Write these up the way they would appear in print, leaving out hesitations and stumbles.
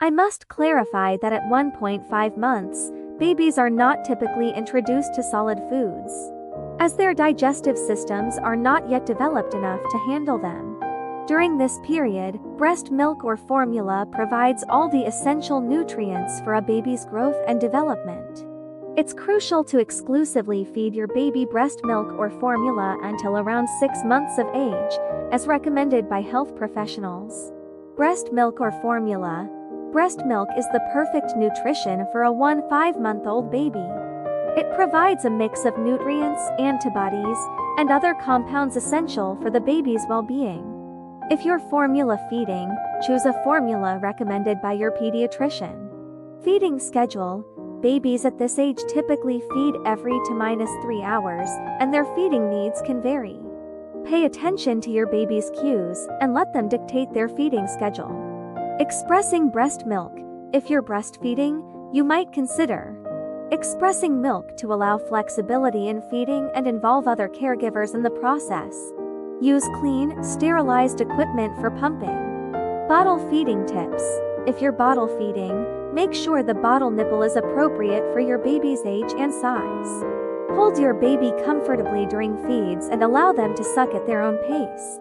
I must clarify that at 1.5 months, babies are not typically introduced to solid foods, as their digestive systems are not yet developed enough to handle them. During this period, breast milk or formula provides all the essential nutrients for a baby's growth and development. It's crucial to exclusively feed your baby breast milk or formula until around 6 months of age, as recommended by health professionals. Breast milk or formula. Breast milk is the perfect nutrition for a 1-5-month-old baby. It provides a mix of nutrients, antibodies, and other compounds essential for the baby's well-being. If you're formula feeding, choose a formula recommended by your pediatrician. Feeding schedule. Babies at this age typically feed every 2-3 hours, and their feeding needs can vary. Pay attention to your baby's cues and let them dictate their feeding schedule. Expressing breast milk. If you're breastfeeding, you might consider expressing milk to allow flexibility in feeding and involve other caregivers in the process. Use clean, sterilized equipment for pumping. Bottle feeding tips. If you're bottle feeding, make sure the bottle nipple is appropriate for your baby's age and size. Hold your baby comfortably during feeds and allow them to suck at their own pace.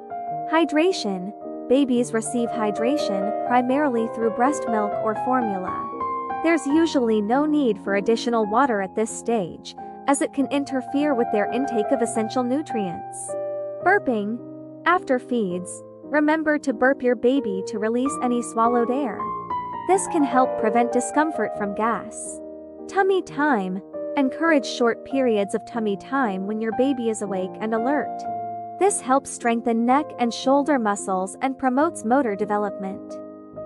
Hydration. Babies receive hydration primarily through breast milk or formula. There's usually no need for additional water at this stage, as it can interfere with their intake of essential nutrients. Burping. After feeds, remember to burp your baby to release any swallowed air. This can help prevent discomfort from gas. Tummy time. Encourage short periods of tummy time when your baby is awake and alert. This helps strengthen neck and shoulder muscles and promotes motor development.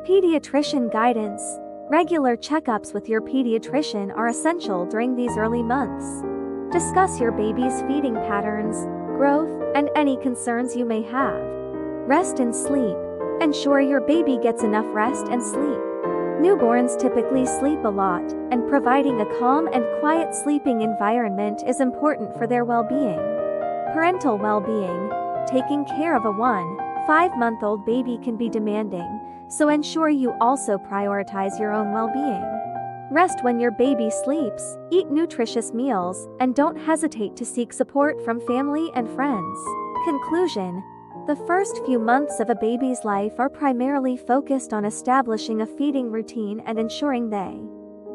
Pediatrician guidance. Regular checkups with your pediatrician are essential during these early months. Discuss your baby's feeding patterns, growth, and any concerns you may have. Rest and sleep. Ensure your baby gets enough rest and sleep. Newborns typically sleep a lot, and providing a calm and quiet sleeping environment is important for their well-being. Parental well-being. Taking care of a 1-5-month-old baby can be demanding, so ensure you also prioritize your own well-being. Rest when your baby sleeps, eat nutritious meals, and don't hesitate to seek support from family and friends. Conclusion. The first few months of a baby's life are primarily focused on establishing a feeding routine and ensuring they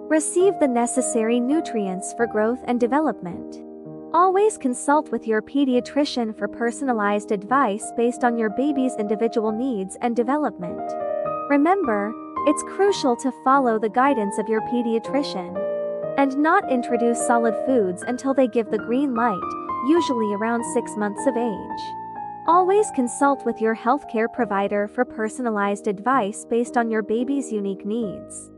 receive the necessary nutrients for growth and development. Always consult with your pediatrician for personalized advice based on your baby's individual needs and development. Remember, it's crucial to follow the guidance of your pediatrician and not introduce solid foods until they give the green light, usually around 6 months of age. Always consult with your healthcare provider for personalized advice based on your baby's unique needs.